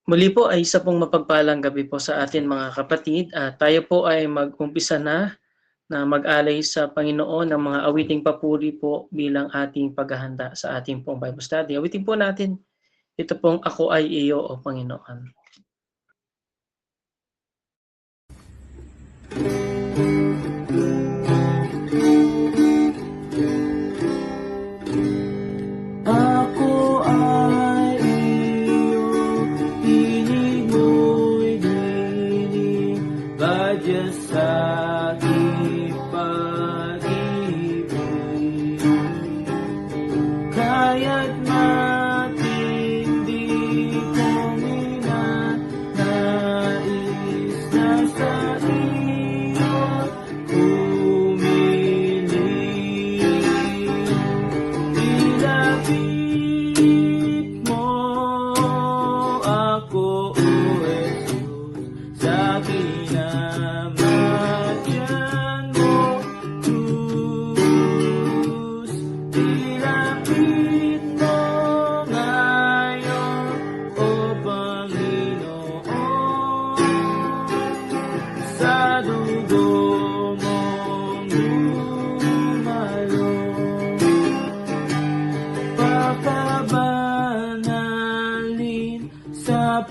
Muli po ay isa pong mapagpalang gabi po sa atin mga kapatid at tayo po ay mag-umpisa na mag-alay sa Panginoon ng mga awiting papuri po bilang ating paghahanda sa ating pong Bible study. Awitin po natin ito pong Ako ay iyo o Panginoon.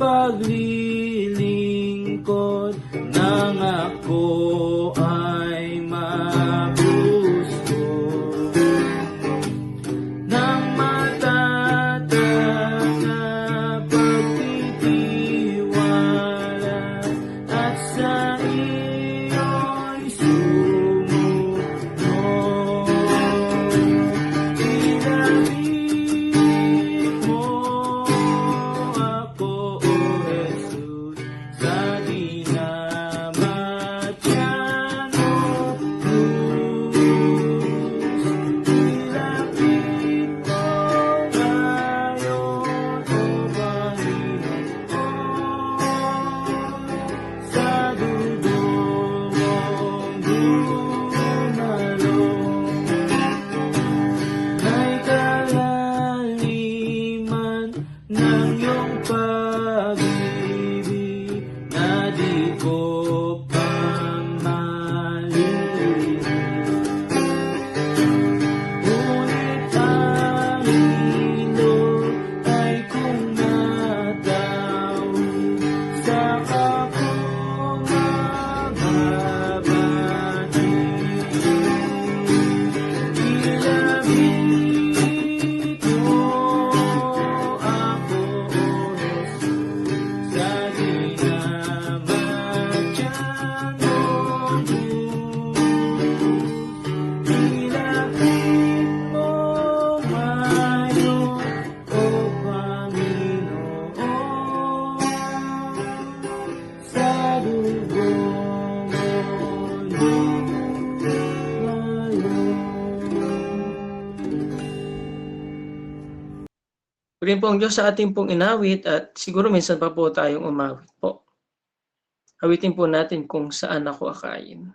paglilingkod nang ako ay magusto ng matatag na pagtitiwala at sa iyo'y sumunod. Pinabig mo ako, O Jesus, sa dinamatyan mo krus. Nilapit mo ngayon, O Panginoon, sa dugo mong dumalong. May kalaliman ng iyong pag-ibig na di ko pa malilimutan. Ngunit ang ilog ay kung natawid, saka ko mababati. Ilapit mo ako, O Jesus, sa dinamatyan mong krus. Ilapit mo ngayon, O Panginoon, sa dugo mong dumalong. Purihin po ang Diyos sa ating pong inawit at siguro minsan pa po tayong umawit po. Awitin po natin kung saan ako akayin.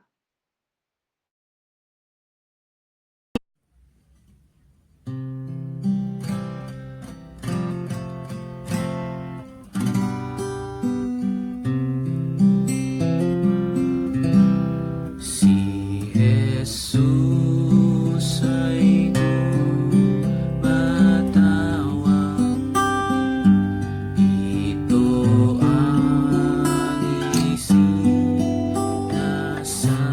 Si Jesus ay tumatawag, ito ang isip na sa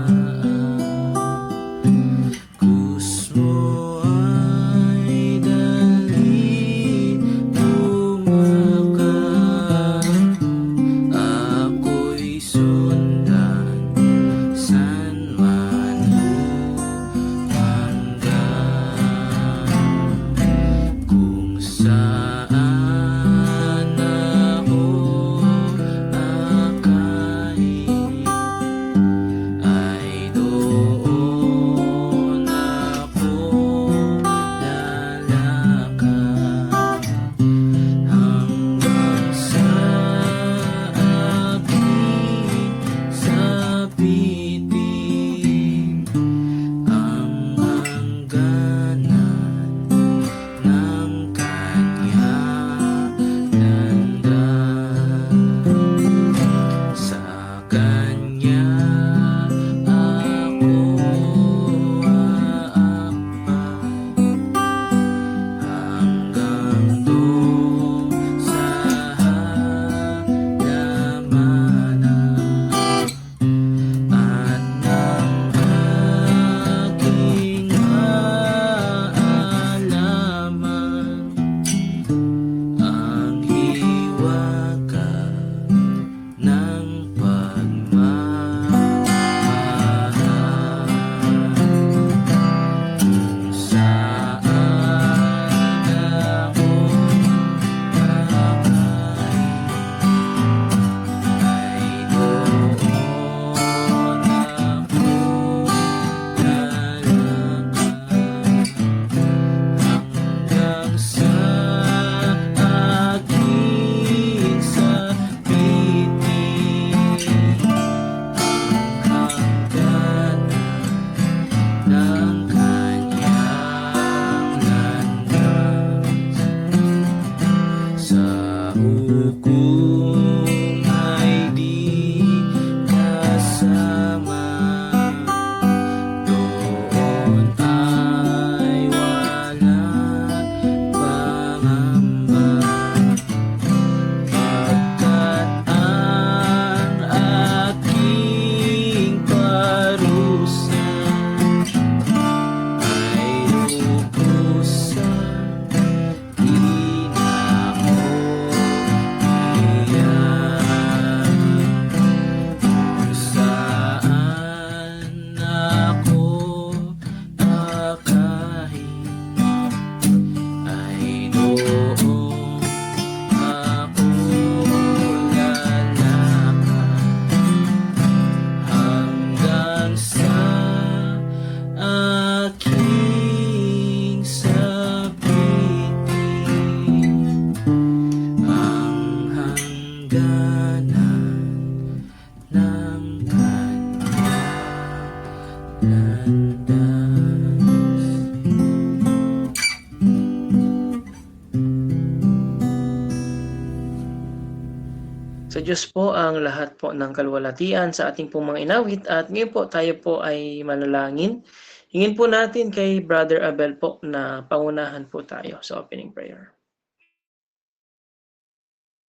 Sa Diyos po ang lahat po ng kaluwalhatian sa ating pong mga inawit at ngayon po tayo po ay manalangin. Hingin po natin kay Brother Abel po na pangunahan po tayo sa opening prayer.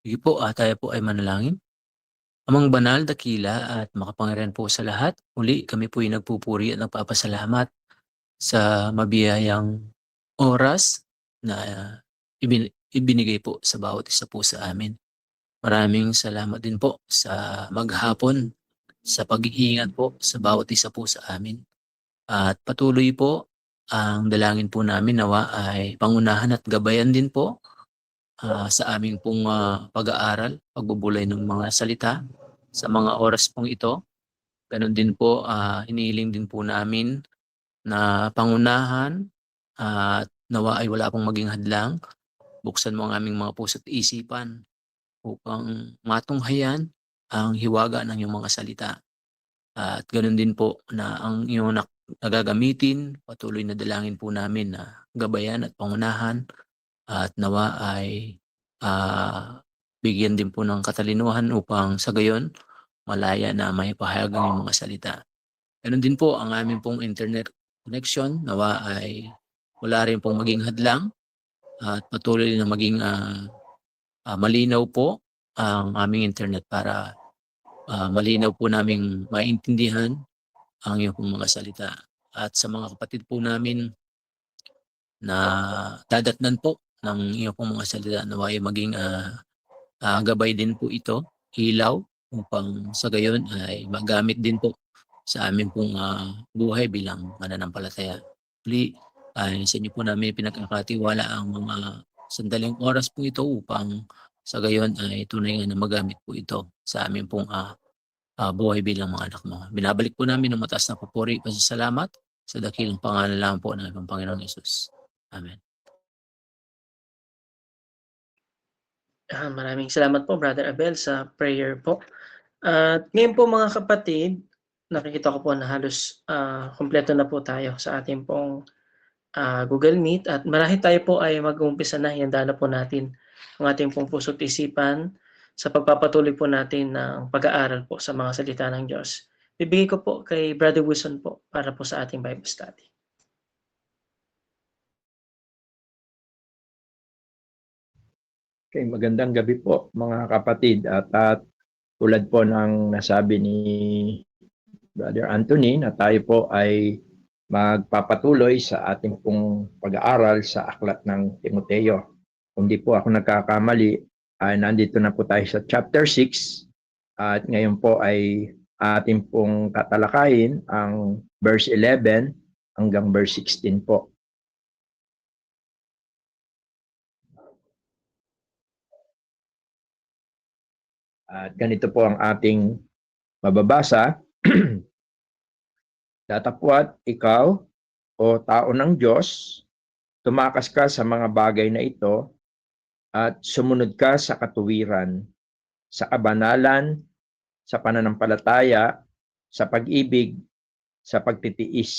Sige po, tayo po ay manalangin. Amang banal, dakila at makapangyarihan po sa lahat, muli kami po ay nagpupuri at nagpapasalamat sa mabiyayang oras na ibinigay po sa bawat isa po sa amin. Maraming salamat din po sa maghapon, sa pag-iingat po sa bawat isa po sa amin. At patuloy po ang dalangin po namin nawa ay pangunahan at gabayan din po sa aming pong pag-aaral, pagbubulay ng mga salita sa mga oras pong ito. Ganon din po, inihiling din po namin na pangunahan at nawa ay wala pong maging hadlang. Buksan mo ang aming mga puso't isipan upang matunghayan ang hiwaga ng iyong mga salita. At ganon din po na ang iyong nagagamitin, patuloy na dalangin po namin na gabayan at pangunahan at nawa ay bigyan din po ng katalinuhan upang sa gayon malaya na may pahayag ang iyong mga salita. Ganon din po ang aming pong internet connection, nawa ay wala rin pong maging hadlang at patuloy na maging malinaw po ang aming internet para malinaw po naming maintindihan ang iyong pong mga salita. At sa mga kapatid po namin na dadatnan po ng iyong pong mga salita, nawa ay maging gabay din po ito, ilaw, upang sa gayon ay magamit din po sa amin pong buhay bilang mananampalataya. Muli, sa inyo po namin pinagkakatiwala ang mga sandaling oras po ito upang sa gayon ay tunay nga na magamit po ito sa amin pong buhay bilang mga anak mo. Binabalik po namin ng mataas na papuri, pasasalamat sa dakilang pangalan lang po ng aming Panginoong Yesus. Amen. Maraming salamat po Brother Abel sa prayer po. At ngayon po mga kapatid, nakikita ko po na halos kumpleto na po tayo sa ating pong Google Meet at marahil tayo po ay mag-uumpisa na, ihanda na po natin ang ating pong puso't isipan sa pagpapatuloy po natin ng pag-aaral po sa mga salita ng Diyos. Bibigay ko po kay Brother Wilson po para po sa ating Bible study. Okay, magandang gabi po mga kapatid at tulad po ng nasabi ni Brother Anthony na tayo po ay magpapatuloy sa ating pong pag-aaral sa aklat ng Timoteo. Kung di po ako nagkakamali, ay nandito na po tayo sa chapter 6 at ngayon po ay ating pong tatalakayin ang verse 11 hanggang verse 16 po. At ganito po ang ating mababasa. Datapwat ikaw, o tao ng Diyos, tumakas ka sa mga bagay na ito at sumunod ka sa katuwiran, sa kabanalan, sa pananampalataya, sa pag-ibig, sa pagtitiis,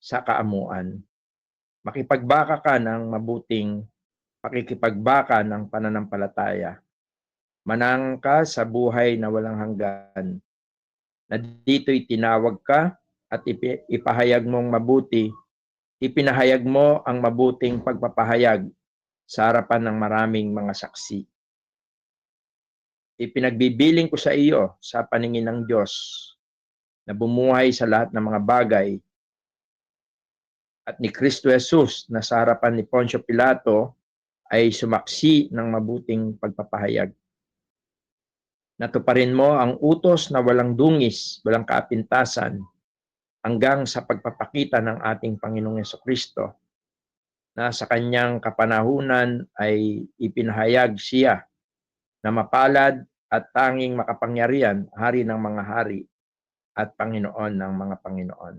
sa kaamuan. Makipagbaka ka ng mabuting pakikipagbaka ng pananampalataya. Manang ka sa buhay na walang hanggan, na dito'y tinawag ka at ipahayag mong mabuti, ipinahayag mo ang mabuting pagpapahayag sa harapan ng maraming mga saksi. Ipinagbibiling ko sa iyo sa paningin ng Diyos na bumuhay sa lahat ng mga bagay at ni Kristo Jesus na sa harapan ni Poncio Pilato ay sumaksi ng mabuting pagpapahayag. Natuparin mo ang utos na walang dungis, walang kapintasan, hanggang sa pagpapakita ng ating Panginoong Jesucristo, na sa kanyang kapanahunan ay ipinahayag siya na mapalad at tanging makapangyarihan, hari ng mga hari at Panginoon ng mga Panginoon.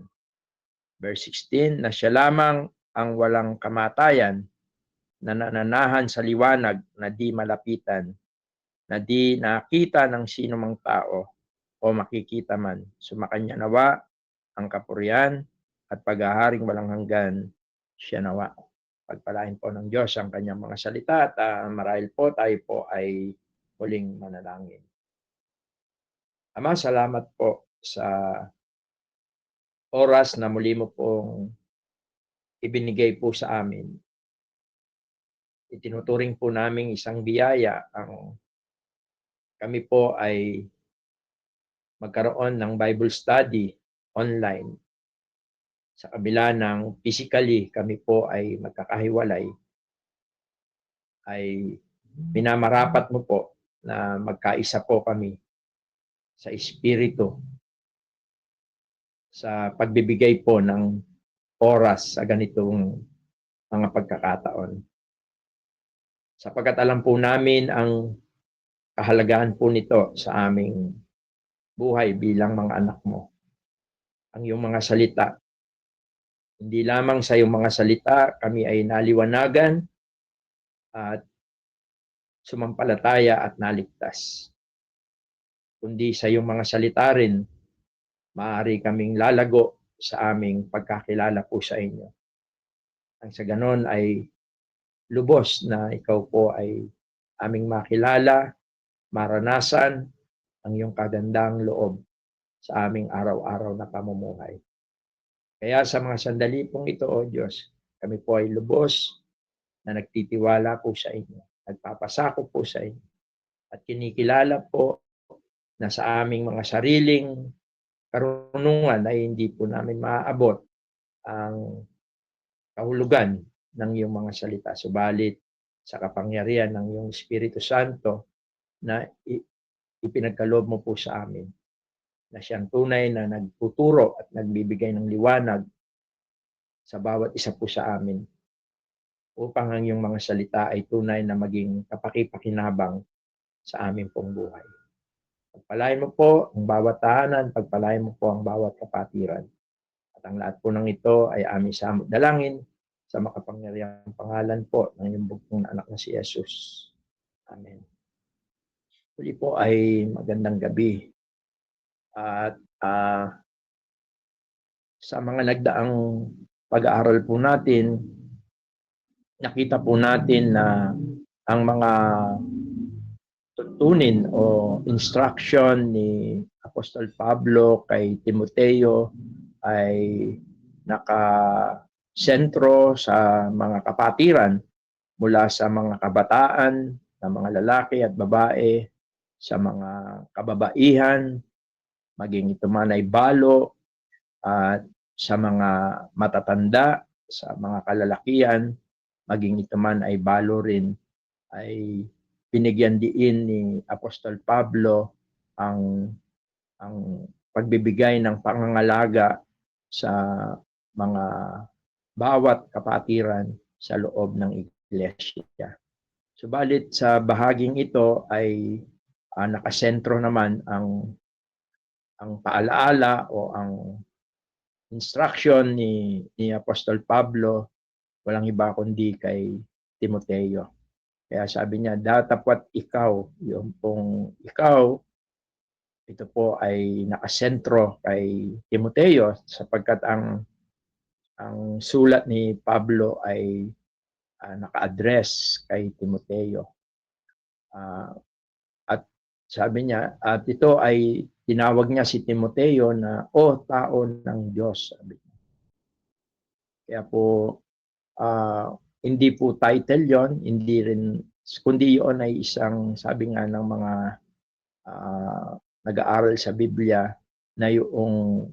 Verse 16, na siya lamang ang walang kamatayan, na nananahan sa liwanag na di malapitan, na di nakita ng sino mang tao o makikita man. Sumakanya nawa ang kapurihan at paghaharing walang hanggan, siya nawa. Pagpalain po ng Diyos ang kanyang mga salita at marahil po tayo po ay muling manalangin. Ama, salamat po sa oras na muli mo pong ibinigay po sa amin. Itinuturing po namin isang biyaya ang kami po ay magkaroon ng Bible study online. Sa kabila ng physically kami po ay magkakahiwalay, ay minamarapat mo po na magkaisa po kami sa espiritu sa pagbibigay po ng oras sa ganitong mga pagkakataon. Sapagkat alam po namin ang kahalagahan po nito sa aming buhay bilang mga anak mo. Ang iyong mga salita. Hindi lamang sa iyong mga salita kami ay naliwanagan at sumampalataya at naligtas. Kundi sa iyong mga salita rin, maaari kaming lalago sa aming pagkakilala po sa inyo. Ang sa ganon ay lubos na ikaw po ay aming makilala, maranasan ang iyong kagandang loob sa aming araw-araw na pamumuhay. Kaya sa mga sandali pong ito, O Diyos, kami po ay lubos na nagtitiwala po sa inyo, nagpapasako po sa inyo, at kinikilala po na sa aming mga sariling karunungan ay hindi po namin maaabot ang kahulugan ng iyong mga salita. Subalit sa kapangyarihan ng iyong Espiritu Santo na ipinagkaloob mo po sa amin, na siyang tunay na nagtuturo at nagbibigay ng liwanag sa bawat isa po sa amin upang ang iyong mga salita ay tunay na maging kapaki-pakinabang sa aming pong buhay. Pagpalain mo po ang bawat tahanan, pagpalain mo po ang bawat kapatiran. At ang lahat po ng ito ay aming samot dalangin sa makapangyarihang pangalan po ng iyong bugtong na anak na si Jesus. Amen. Huli po ay magandang gabi. At sa mga nagdaang pag-aaral po natin, nakita po natin na ang mga tuntunin o instruction ni Apostol Pablo kay Timoteo ay nakasentro sa mga kapatiran mula sa mga kabataan, na mga lalaki at babae, sa mga kababaihan, maging ito man ay balo, at sa mga matatanda, sa mga kalalakihan, maging ito man ay balo rin, ay binigyan diin ni Apostol Pablo ang pagbibigay ng pangangalaga sa mga bawat kapatiran sa loob ng iglesia. Subalit sa bahaging ito ay nakasentro naman ang paalaala o ang instruction ni Apostol Pablo, walang iba kundi kay Timoteo. Kaya sabi niya, datapwat ikaw, yung pong ikaw, ito po ay nakasentro kay Timoteo sapagkat ang sulat ni Pablo ay naka-address kay Timoteo. At sabi niya, at ito ay tinawag niya si Timoteo na, o tao ng Diyos. Sabi niya. Kaya po, hindi po title yon, hindi rin, kundi yon ay isang, sabi nga ng mga nag-aaral sa Biblia, na yung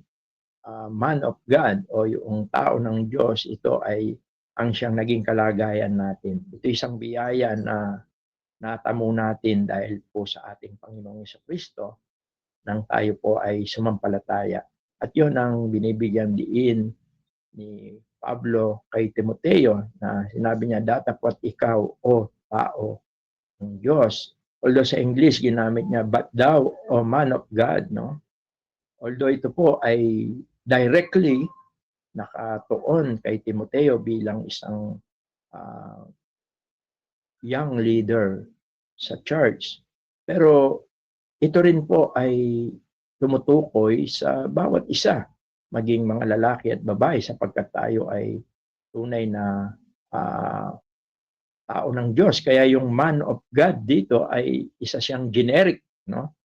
man of God o yung tao ng Diyos, ito ay ang siyang naging kalagayan natin. Ito isang biyaya na natamo natin dahil po sa ating Panginoong Jesucristo nang tayo po ay sumampalataya. At yun ang binibigyan diin ni Pablo kay Timoteo na sinabi niya, datapwat ikaw, o tao ng Diyos. Although sa English ginamit niya, but thou, o man of God, no? Although ito po ay directly nakatuon kay Timoteo bilang isang young leader sa church. Pero ito rin po ay tumutukoy sa bawat isa, maging mga lalaki at babae, sapagkat tayo ay tunay na tao ng Diyos. Kaya yung man of God dito ay isa siyang generic, no?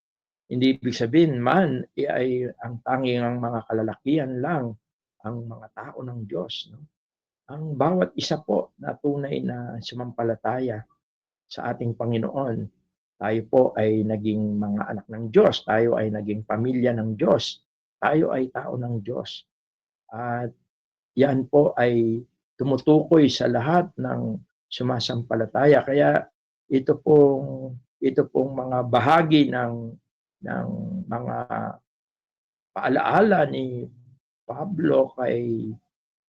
Hindi ibig sabihin man ay ang tanging ang mga kalalakihan lang ang mga tao ng Diyos, no? Ang bawat isa po na tunay na sumampalataya sa ating Panginoon, tayo po ay naging mga anak ng Diyos, tayo ay naging pamilya ng Diyos, tayo ay tao ng Diyos. At yan po ay tumutukoy sa lahat ng sumasampalataya. Kaya ito pong mga bahagi ng mga paalaala ni Pablo kay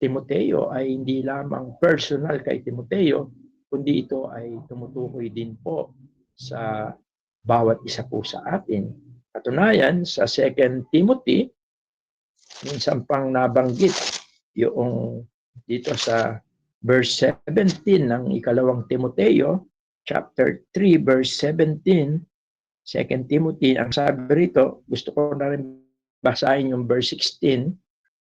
Timoteo ay hindi lamang personal kay Timoteo, kundi ito ay tumutukoy din po sa bawat isa po sa atin. Katunayan, sa 2 Timothy, minsan pang nabanggit yung dito sa verse 17 ng ikalawang Timoteo, chapter 3, verse 17, 2 Timothy, ang sabi rito, gusto ko na rin basahin yung verse 16,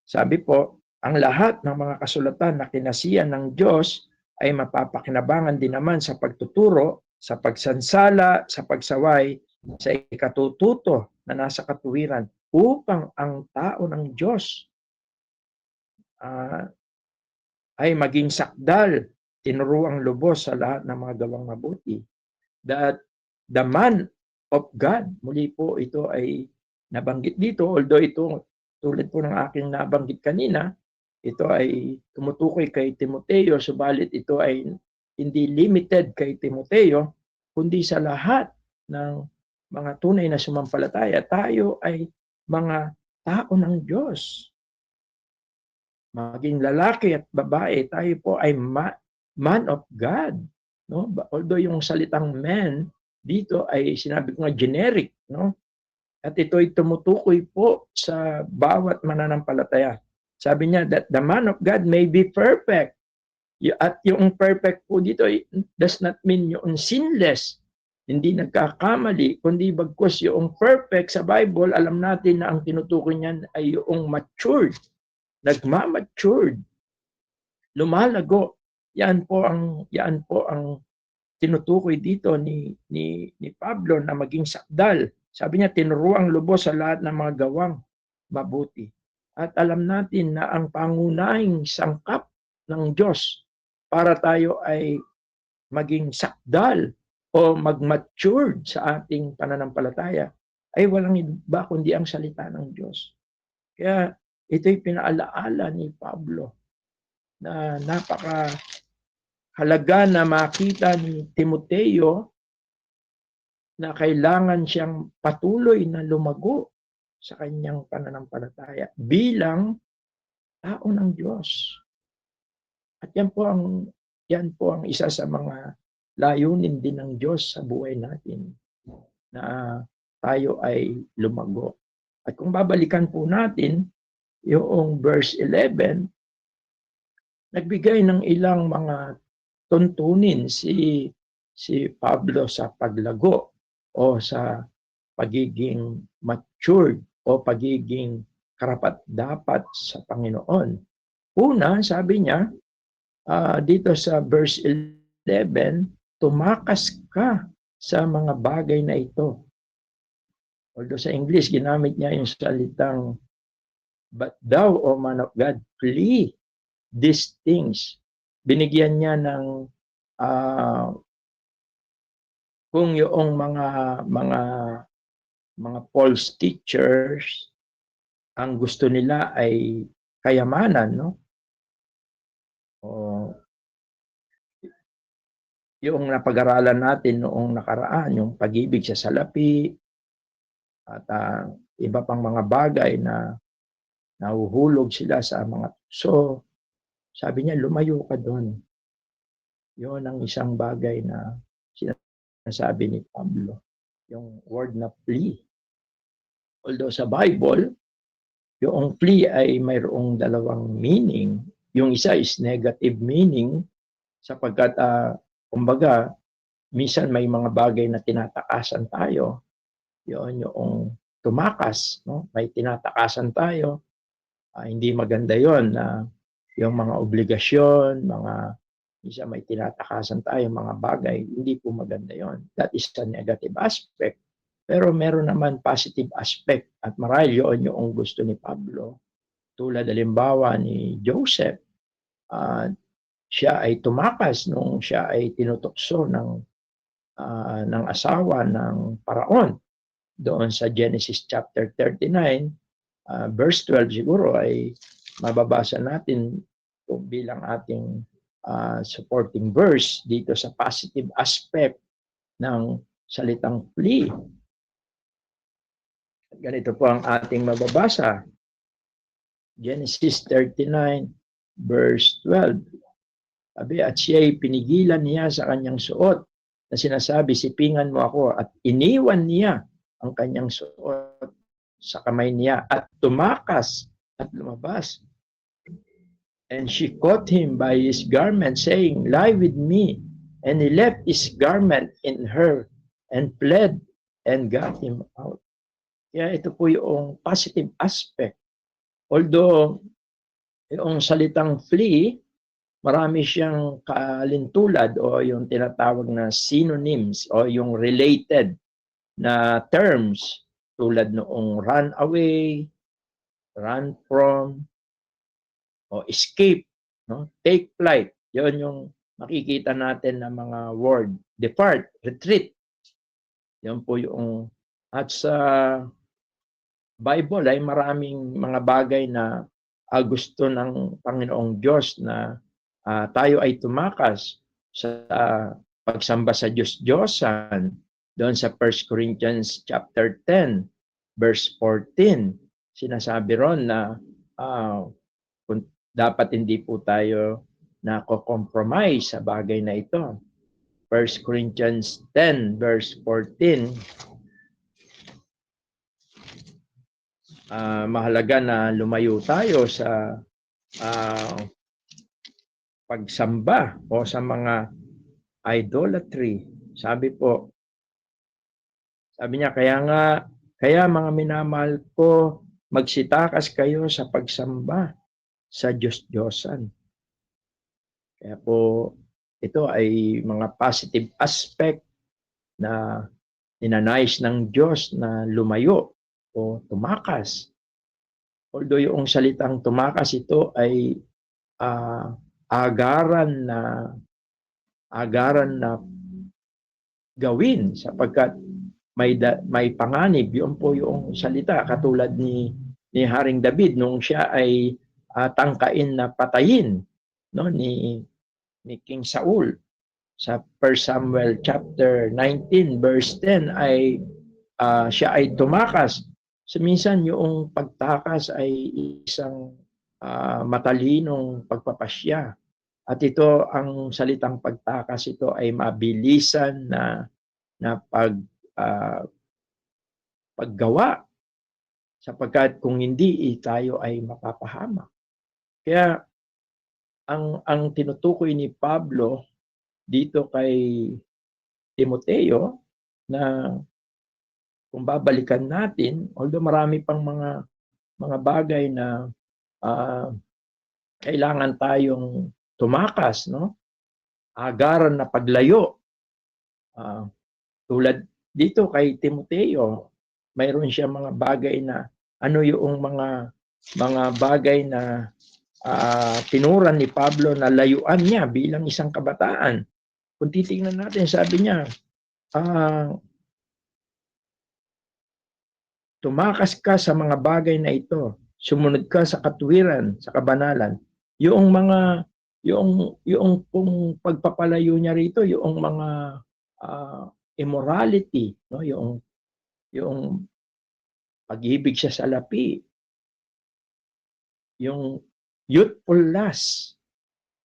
sabi po, ang lahat ng mga kasulatan na kinasiyan ng Diyos ay mapapakinabangan din naman sa pagtuturo, sa pagsansala, sa pagsaway, sa ikatututo na nasa katuwiran upang ang tao ng Diyos ay maging sakdal, tinuruang lubos sa lahat ng mga gawang mabuti. That the man of God, muli po ito ay nabanggit dito, although ito tulad po ng aking nabanggit kanina, ito ay tumutukoy kay Timoteo, subalit ito ay hindi limited kay Timoteo, kundi sa lahat ng mga tunay na sumampalataya. Tayo ay mga tao ng Diyos. Maging lalaki at babae, tayo po ay man of God. No? Although yung salitang man dito ay sinabi ko nga generic, no? At ito ay tumutukoy po sa bawat mananampalataya. Sabi niya that the man of God may be perfect. At yung perfect po dito does not mean yung sinless, hindi nagkakamali, kundi bagkus yung perfect sa Bible, alam natin na ang tinutukoy niyan ay yung matured, nagmamatured, lumalago. Yan po ang tinutukoy dito ni Pablo na maging sakdal. Sabi niya, tinuruang lubos sa lahat ng mga gawang mabuti. At alam natin na ang pangunahing sangkap ng Diyos para tayo ay maging sakdal o mag-matured sa ating pananampalataya ay walang iba kundi ang salita ng Diyos. Kaya ito'y pinaalaala ni Pablo na napakahalaga na makita ni Timoteo na kailangan siyang patuloy na lumago sa kanyang pananampalataya bilang tao ng Diyos. At yan po ang isa sa mga layunin din ng Diyos sa buhay natin, na tayo ay lumago. At kung babalikan po natin yung verse 11, nagbigay ng ilang mga tuntunin si Pablo sa paglago o sa pagiging matured o pagiging karapat-dapat sa Panginoon. Una, sabi niya, dito sa verse 11, tumakas ka sa mga bagay na ito. Although sa English, ginamit niya yung salitang, but thou, O man of God, flee these things. Binigyan niya ng kung yung mga false teachers, ang gusto nila ay kayamanan, no? O yung napag-aralan natin noong nakaraan, yung pag-ibig sa salapi at iba pang mga bagay na nahuhulog sila sa mga tukso. Sabi niya, lumayo ka doon. Yun ang isang bagay na sinasabi ni Pablo. Yung word na flee. Although sa Bible, yung flee ay mayroong dalawang meaning. Yung isa is negative meaning sapagkat kumbaga, minsan may mga bagay na tinatakasan tayo. Yun yung tumakas, no? May tinatakasan tayo. Hindi maganda yon na yung mga obligasyon, mga minsan may tinatakasan tayo mga bagay, hindi po maganda yon. That is a negative aspect. Pero meron naman positive aspect at marahil yun yung gusto ni Pablo. Tulad halimbawa ni Joseph, siya ay tumakas nung siya ay tinutokso ng asawa ng Paraon. Doon sa Genesis chapter 39, verse 12 siguro ay mababasa natin bilang ating supporting verse dito sa positive aspect ng salitang flee. Ganito po ang ating mababasa. Genesis 39 verse 12. Sabi, at siya'y pinigilan niya sa kanyang suot na sinasabi, sipingan mo ako, at iniwan niya ang kanyang suot sa kamay niya at tumakas at lumabas. And she caught him by his garment, saying, lie with me. And he left his garment in her and fled and got him out. Kaya ito po yung positive aspect. Although yung salitang flee, marami siyang kalintulad o yung tinatawag na synonyms o yung related na terms tulad noong run away, run from, o escape, no? Take flight. Yun yung makikita natin na mga word. Depart, retreat. Yun po yung, at sa Bible ay maraming mga bagay na gusto ng Panginoong Diyos na tayo ay tumakas sa pagsamba sa Diyos-Diyosan. Doon sa 1 Corinthians chapter 10, verse 14, sinasabi ron na dapat hindi po tayo nako-compromise sa bagay na ito. 1 Corinthians 10, verse 14, mahalaga na lumayo tayo sa pagsamba o sa mga idolatry. Sabi niya, kaya mga minamahal ko, magsitakas kayo sa pagsamba sa Diyos-Diyosan. Kaya po, ito ay mga positive aspect na ninanais ng Diyos na lumayo o tumakas. Although yung salitang tumakas ito ay agaran na gawin sapagkat may panganib. Yun po yung salita katulad ni Haring David nung siya ay tangkain na patayin, no, ni King Saul. Sa 1 Samuel chapter 19 verse 10 ay siya ay tumakas. So minsan yung pagtakas ay isang matalinong pagpapasya. At ito, ang salitang pagtakas, ito ay mabilisan na paggawa. Sapagkat kung hindi, tayo ay mapapahamak. Kaya ang tinutukoy ni Pablo dito kay Timoteo na kung babalikan natin, although marami pang mga bagay na kailangan tayong tumakas, no? Agaran na paglayo. Tulad dito kay Timoteo, mayroon siya mga bagay na ano yung mga bagay na tinuran ni Pablo na layuan niya bilang isang kabataan. Kung titingnan natin, sabi niya, tumakas ka sa mga bagay na ito, sumunod ka sa katuwiran, sa kabanalan. Yung kung pagpapalayo niya rito, yung mga immorality, no, yung pag-ibig siya sa lapi, yung youthful lust.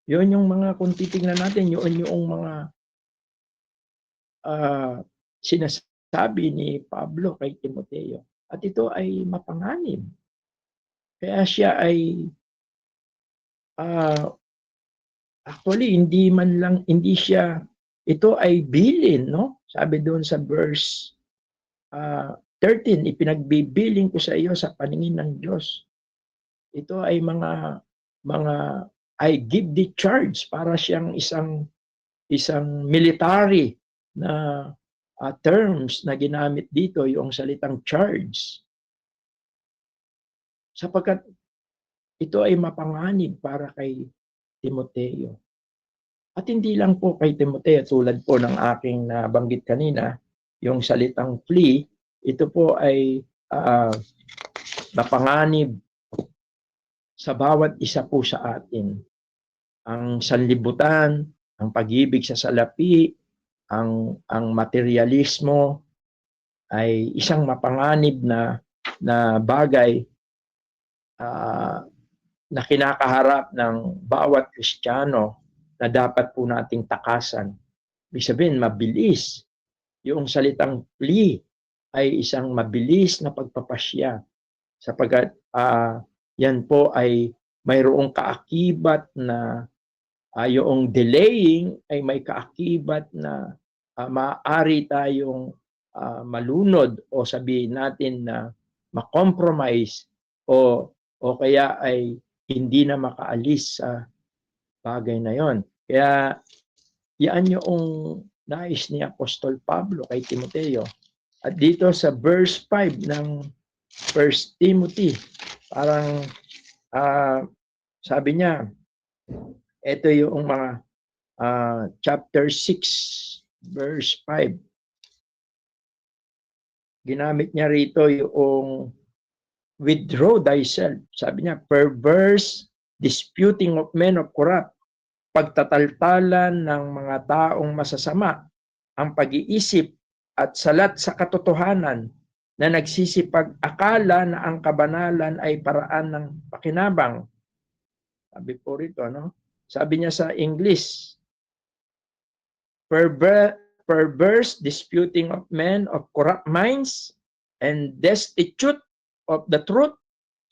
Yun yung mga, kung titingnan natin, yun yung mga sinasabi ni Pablo kay Timoteo. At ito ay mapanganib. Kaya siya ay actually hindi siya, ito ay bilin, no? Sabi doon sa verse 13, ipinagbibiling ko sa iyo sa paningin ng Diyos. Ito ay mga I give the charge, para siyang isang military na terms na ginamit dito, yung salitang charge. Sapagkat ito ay mapanganib para kay Timoteo. At hindi lang po kay Timoteo, tulad po ng aking nabanggit kanina, yung salitang flee, ito po ay mapanganib sa bawat isa po sa atin. Ang sanlibutan, ang pag-ibig sa salapi, ang materialismo ay isang mapanganib na bagay na kinakaharap ng bawat Kristiyano na dapat po nating takasan. Ibig sabihin, mabilis. Yung salitang flee ay isang mabilis na pagpapasya, sapagkat yan po ay mayroong kaakibat na yung delaying ay may kaakibat na maaari tayong malunod, o sabihin natin na makompromise, o kaya ay hindi na makaalis sa bagay na yon. Kaya yan yung nais ni Apostol Pablo kay Timoteo. At dito sa verse 5 ng 1 Timothy, parang sabi niya, ito yung mga chapter 6 verse 5. Ginamit niya rito yung withdraw thyself. Sabi niya, perverse, disputing of men of corrupt, pagtataltalan ng mga taong masasama, ang pag-iisip at salat sa katotohanan, na nagsisipag-akala na ang kabanalan ay paraan ng pakinabang. Sabi po rito, no? Sabi niya sa English, perverse, disputing of men of corrupt minds, and destitute of the truth,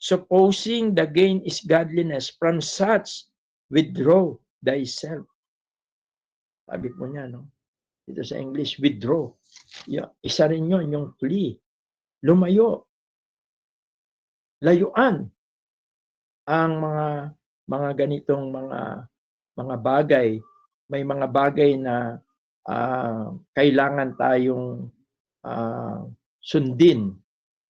supposing the gain is godliness. From such, withdraw thyself. Sabi po niya, no? Dito sa English, withdraw. Isa rin yun, yung flee. Lumayo. Layuan ang mga ganitong mga bagay. May mga bagay na kailangan tayong sundin,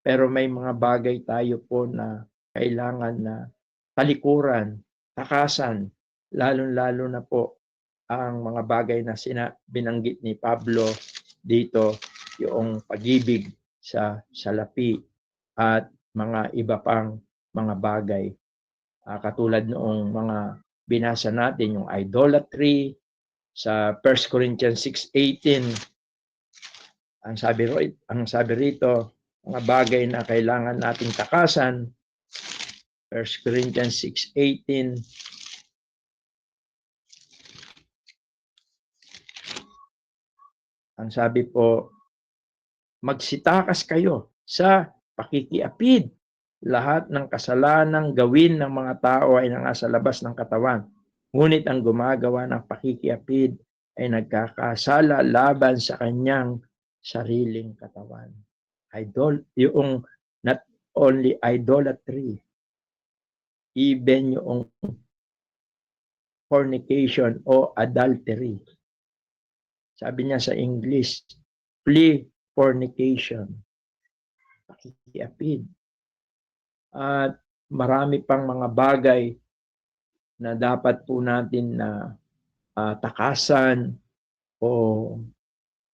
pero may mga bagay tayo po na kailangan na talikuran, takasan, lalo-lalo na po ang mga bagay na binanggit ni Pablo dito, yung pag-ibig sa salapi at mga iba pang mga bagay. Katulad noong mga binasa natin, yung idolatry sa 1 Corinthians 6:18. Ang sabi rito, mga bagay na kailangan nating takasan. 1 Corinthians 6:18. Ang sabi po, magsitakas kayo sa pakikiapid. Lahat ng kasalanang gawin ng mga tao ay nasa labas ng katawan. Ngunit ang gumagawa ng pakikiapid ay nagkakasala laban sa kanyang sariling katawan. Yung not only idolatry, even yung fornication o adultery. Sabi niya sa English, flee fornication. Pakikiapid. At marami pang mga bagay na dapat po natin na takasan o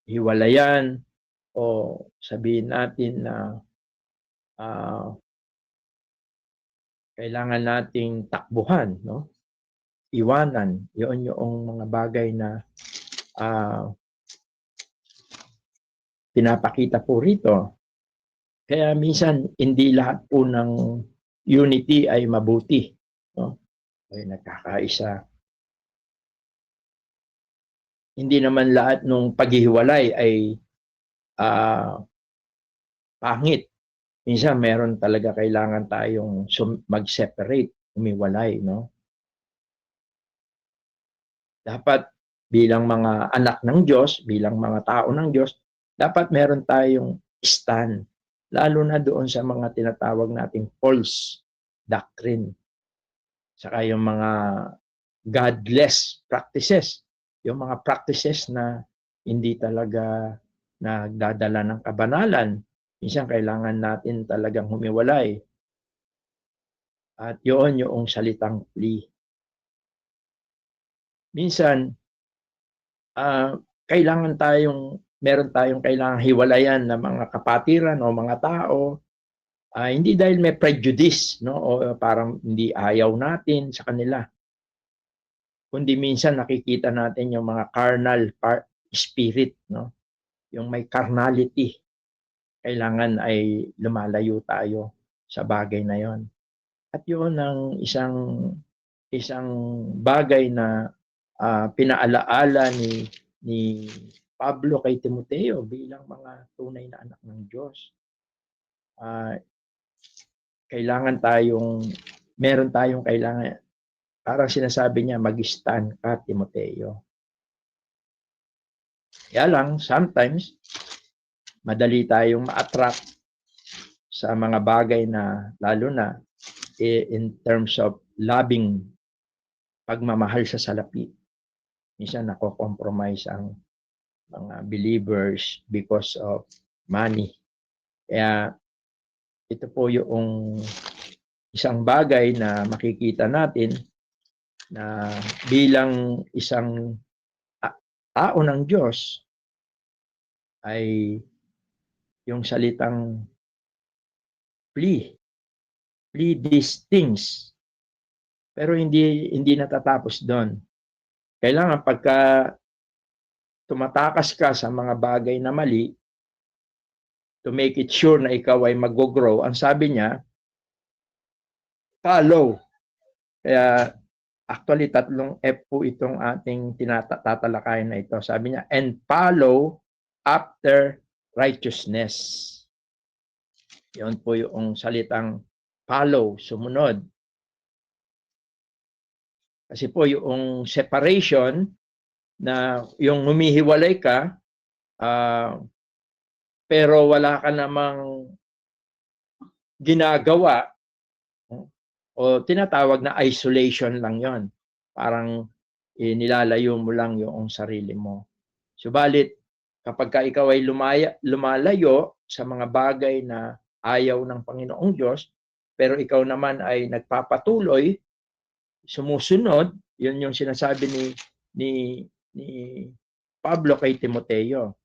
hiwalayan, o sabihin natin na kailangan nating takbuhan, no? Iwanan. Yun yung mga bagay na pinapakita po rito. Kaya minsan hindi lahat po ng unity ay mabuti, no? Ay nagkakaisa. Hindi naman lahat ng paghihiwalay ay pangit. Minsan meron talaga kailangan tayong mag-separate, umiwalay, no? Dapat bilang mga anak ng Diyos, bilang mga tao ng Diyos, dapat meron tayong stand. Lalo na doon sa mga tinatawag nating false doctrine. Saka yung mga godless practices. Yung mga practices na hindi talaga nagdadala ng kabanalan. Minsan kailangan natin talagang humiwalay. At yun yung salitang flee. Minsan, meron tayong kailangang hiwalayan ng mga kapatiran o mga tao, hindi dahil may prejudice, no, o parang hindi ayaw natin sa kanila, kundi minsan nakikita natin yung mga carnal spirit, no, yung may carnality. Kailangan ay lumalayo tayo sa bagay na yon. At yun ang isang bagay na pinaalaala ni Pablo kay Timoteo bilang mga tunay na anak ng Diyos. Meron tayong kailangan, parang sinasabi niya, mag-stand ka, Timoteo. Kaya lang, sometimes, madali tayong ma-attract sa mga bagay na, lalo na, in terms of loving, pagmamahal sa salapi. Minsan nako-compromise ang mga believers because of money. Kaya ito po yung isang bagay na makikita natin na bilang isang tao ng Diyos ay yung salitang flee these things. Pero hindi natatapos doon. Kailangan pagka tumatakas ka sa mga bagay na mali, to make it sure na ikaw ay mag-grow, ang sabi niya, follow. Kaya actually 3 F po itong ating tatalakayin na ito. Sabi niya, and follow after righteousness. Yun po yung salitang follow, sumunod. Kasi po yung separation na yung humihiwalay ka, pero wala ka namang ginagawa, o tinatawag na isolation lang yon. Parang nilalayo mo lang yung sarili mo. Subalit, kapag ka ikaw ay lumalayo sa mga bagay na ayaw ng Panginoong Diyos, pero ikaw naman ay nagpapatuloy, sumusunod, yun yung sinasabi ni Pablo kay Timoteo.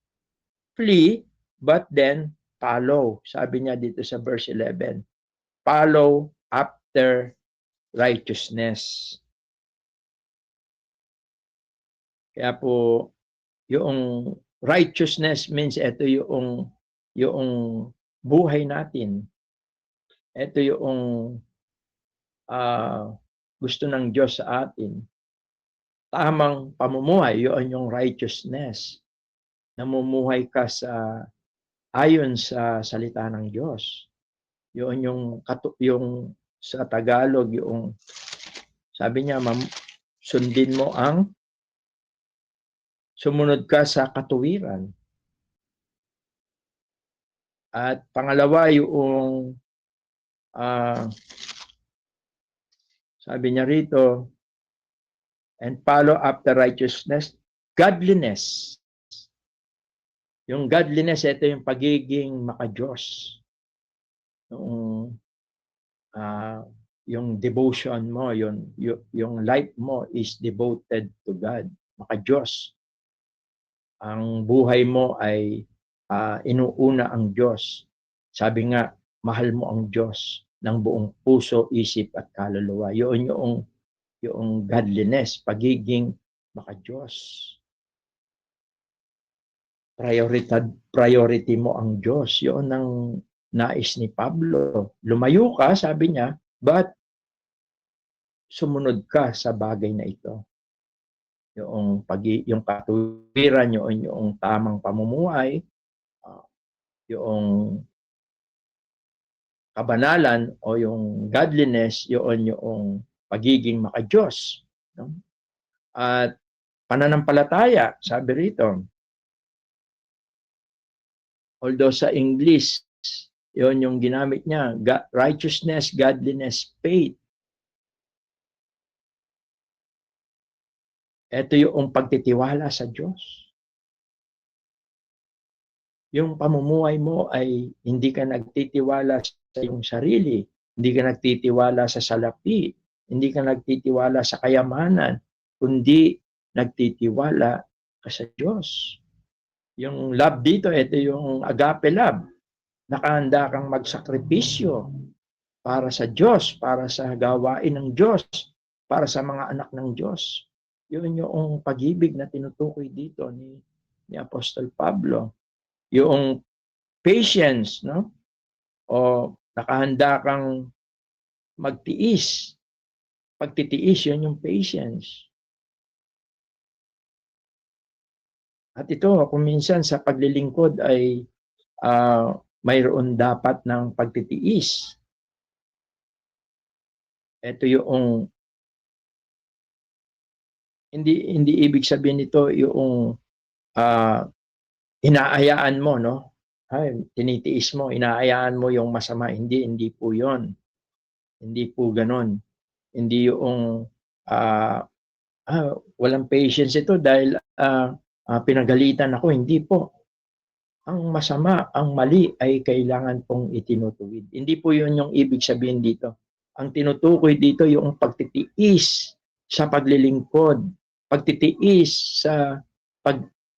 Flee, but then follow. Sabi niya dito sa verse 11, follow after righteousness. Kaya po, yung righteousness means ito yung buhay natin. Ito yung gusto ng Diyos sa atin. Tamang pamumuhay, yun yung righteousness. Namumuhay ka ayon sa salita ng Diyos. Yun yung sa Tagalog, yung sabi niya, sumunod ka sa katuwiran. At pangalawa, yung sabi niya rito, and follow after righteousness, godliness. Yung godliness, ito yung pagiging maka-Diyos. Yung devotion mo, yung life mo is devoted to God, maka-Diyos. Ang buhay mo ay inuuna ang Diyos. Sabi nga, mahal mo ang Diyos ng buong puso, isip at kaluluwa. Yun yung godliness, pagiging maka-Diyos. Priority mo ang Diyos. Yun ang nais ni Pablo. Lumayo ka, sabi niya, but sumunod ka sa bagay na ito. Yung katuwiran, yung tamang pamumuhay, yung kabanalan o yung godliness, yung pagiging maka-Diyos. No? At pananampalataya, sabi rito. Although sa English, yun yung ginamit niya, righteousness, godliness, faith. Ito yung pagtitiwala sa Diyos. Yung pamumuhay mo ay hindi ka nagtitiwala sa iyong sarili, hindi ka nagtitiwala sa salapi, hindi ka nagtitiwala sa kayamanan, kundi nagtitiwala ka sa Diyos. Yung love dito, ito yung agape love. Nakahanda kang magsakripisyo para sa Diyos, para sa gawain ng Diyos, para sa mga anak ng Diyos. Yun yung pag-ibig na tinutukoy dito ni Apostol Pablo. Yung patience, no? O nakahanda kang magtiis. Pagtitiis, yun yung patience. At ito, kung minsan sa paglilingkod ay mayroon dapat ng pagtitiis. Ito yung hindi ibig sabihin nito yung inaayaan mo, no? Ay, tinitiis mo, inaayaan mo yung masama. Hindi po 'yon. Hindi po ganoon. Hindi yung walang patience ito dahil pinagalitan ako. Hindi po. Ang masama, ang mali ay kailangan pong itinutuwid. Hindi po 'yun yung ibig sabihin dito. Ang tinutukoy dito yung pagtitiis sa paglilingkod, pagtitiis sa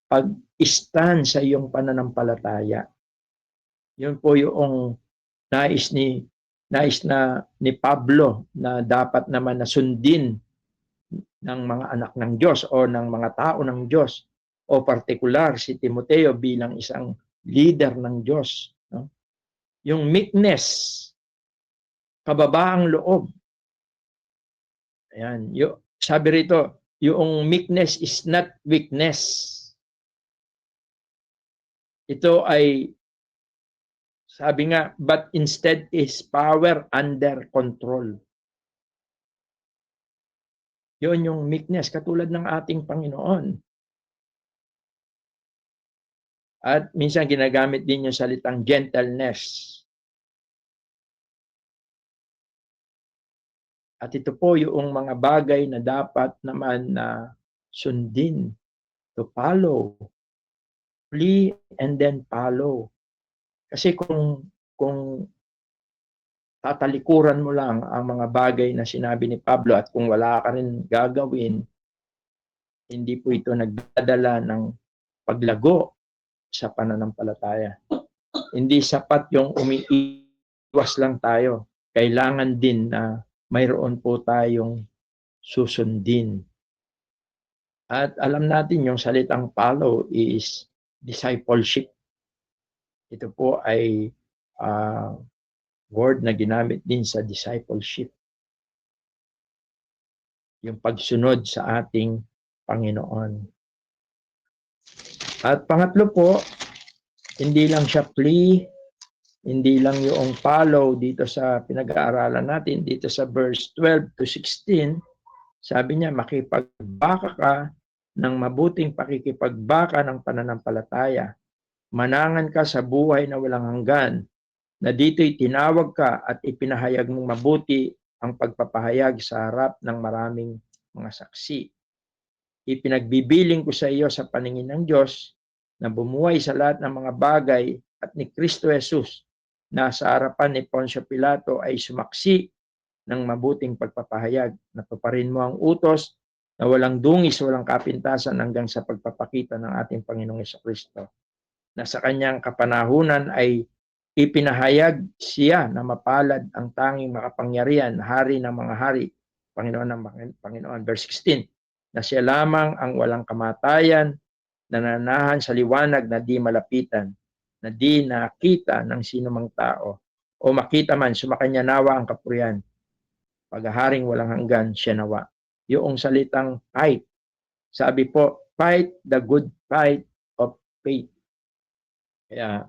pag-stand sa iyong pananampalataya. Yun po yung nais na ni Pablo na dapat naman na sundin ng mga anak ng Diyos o ng mga tao ng Diyos o partikular si Timoteo bilang isang leader ng Diyos. No? Yung meekness, kababaang loob. Ayan. Sabi rito, yung meekness is not weakness. Ito ay, sabi nga, but instead is power under control. Yun yung meekness, katulad ng ating Panginoon. At minsan ginagamit din yung salitang gentleness. At ito po yung mga bagay na dapat naman na sundin, to follow. Flee and then follow. Kasi kung tatalikuran mo lang ang mga bagay na sinabi ni Pablo at kung wala ka rin gagawin, hindi po ito nagdadala ng paglago sa pananampalataya. Hindi sapat yung umiiwas lang tayo. Kailangan din na mayroon po tayong susundin. At alam natin yung salitang follow is discipleship. Ito po ay word na ginamit din sa discipleship. Yung pagsunod sa ating Panginoon. At pangatlo po, hindi lang siya flee, hindi lang yung follow dito sa pinag-aaralan natin, dito sa verse 12 to 16, sabi niya, makipagbaka ka ng mabuting pakikipagbaka ng pananampalataya. Manangan ka sa buhay na walang hanggan, na dito'y tinawag ka at ipinahayag mong mabuti ang pagpapahayag sa harap ng maraming mga saksi. Ipinagbibiling ko sa iyo sa paningin ng Diyos na bumuhay sa lahat ng mga bagay at ni Kristo Jesus na sa harapan ni Poncio Pilato ay sumaksi ng mabuting pagpapahayag. Natuparin mo ang utos na walang dungis, walang kapintasan hanggang sa pagpapakita ng ating Panginoong Jesucristo. Na sa kanyang kapanahunan ay ipinahayag siya na mapalad ang tanging makapangyarihan, hari ng mga hari, Panginoon ng Panginoon. Verse 16, na siya lamang ang walang kamatayan, nananahan sa liwanag na di malapitan, na di nakita ng sinumang tao, o makita man, sumakanya nawa ang kapurihan, paghaharing walang hanggan siya nawa. Yung salitang fight, sabi po, fight the good fight of faith. Kaya,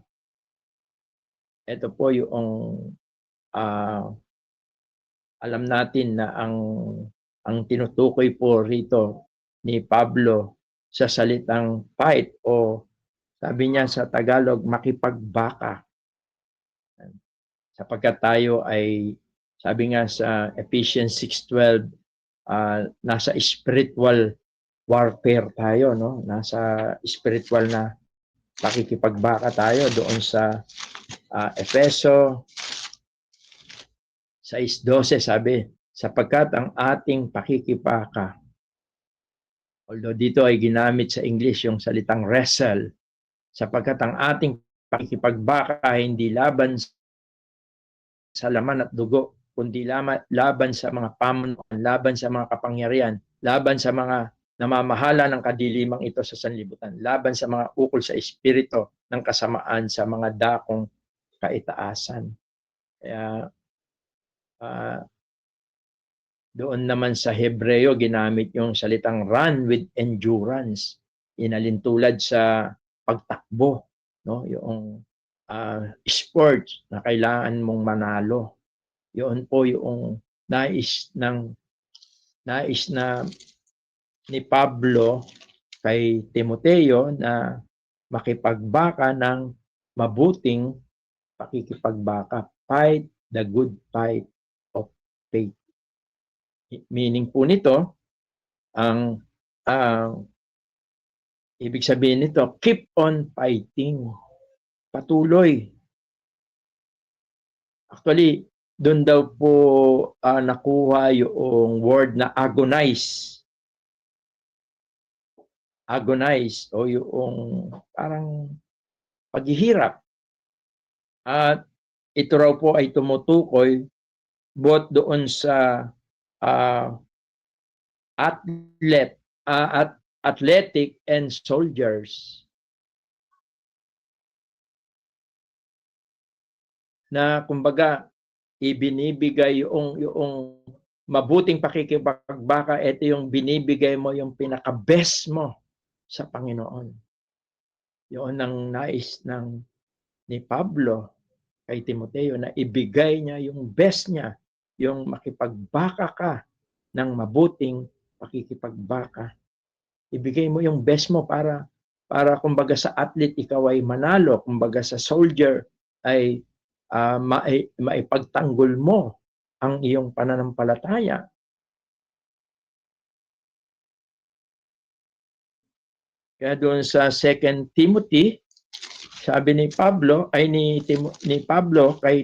ito po yung alam natin na ang tinutukoy po rito ni Pablo sa salitang fight o sabi niya sa Tagalog, makipagbaka. Sapagkat tayo ay, sabi nga sa Ephesians 6:12, nasa spiritual warfare tayo, no? Nasa spiritual na pakikipagbaka tayo doon sa Efeso 6:12 sabi, sapagkat ang ating pakikibaka, although dito ay ginamit sa English yung salitang wrestle, sapagkat ang ating pakikipagbaka ay hindi laban sa laman at dugo, kundi laban sa mga pamunuan, laban sa mga kapangyarihan, laban sa mga namamahala ng kadilimang ito sa sanlibutan, laban sa mga ukol sa espiritu ng kasamaan sa mga dakong kaitaasan. Kaya doon naman sa Hebreo, ginamit yung salitang run with endurance. Inalintulad sa pagtakbo, no? Yung sports na kailangan mong manalo. Yun po yung nais na ni Pablo kay Timoteo na makipagbaka ng mabuting pakikipagbaka. Fight the good fight of faith. Meaning po nito, ang ibig sabihin nito, keep on fighting. Patuloy. Actually, doon daw po nakuha yung word na agonize. Agonize o yung parang paghihirap. At ito raw po ay tumutukoy both doon sa athletic and soldiers na kumbaga ibinibigay yung mabuting pakikipagbaka, ito yung binibigay mo yung pinaka-best mo sa Panginoon. Yun ang nais ni Pablo kay Timoteo na ibigay niya yung best niya, yung makipagbaka ka ng mabuting pakikipagbaka. Ibigay mo yung best mo para kumbaga sa athlete ikaw ay manalo, kumbaga sa soldier ay maipagtanggol mo ang iyong pananampalataya. Kaya doon sa 2 Timothy, sabi ni Pablo kay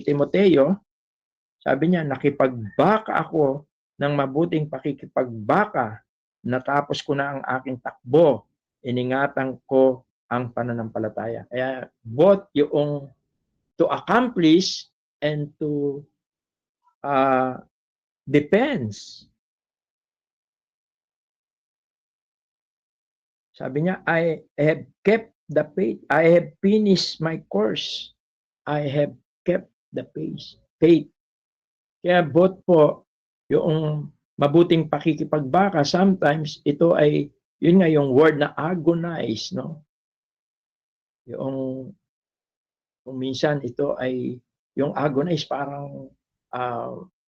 Timoteo, sabi niya, nakipagbaka ako ng mabuting pakikipagbaka, natapos ko na ang aking takbo, iningatan ko ang pananampalataya. Kaya both yung to accomplish and to defense. Sabi niya, I have kept the faith. I have finished my course. I have kept the faith. Kaya both po, yung mabuting pakikipagbaka, sometimes ito ay, yun nga yung word na agonize, no? Yung minsan ito ay, yung agonize parang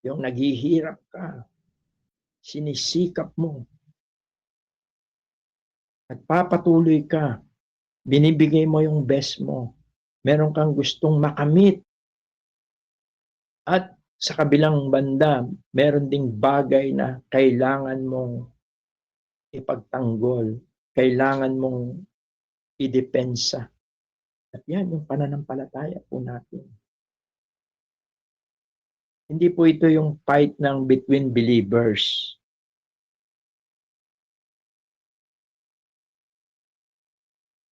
yung naghihirap ka, sinisikap mo, at papatuloy ka, binibigay mo yung best mo, meron kang gustong makamit, at sa kabilang banda, meron ding bagay na kailangan mong ipagtanggol, kailangan mong idepensa. At yan, yung pananampalataya po natin. Hindi po ito yung fight ng between believers.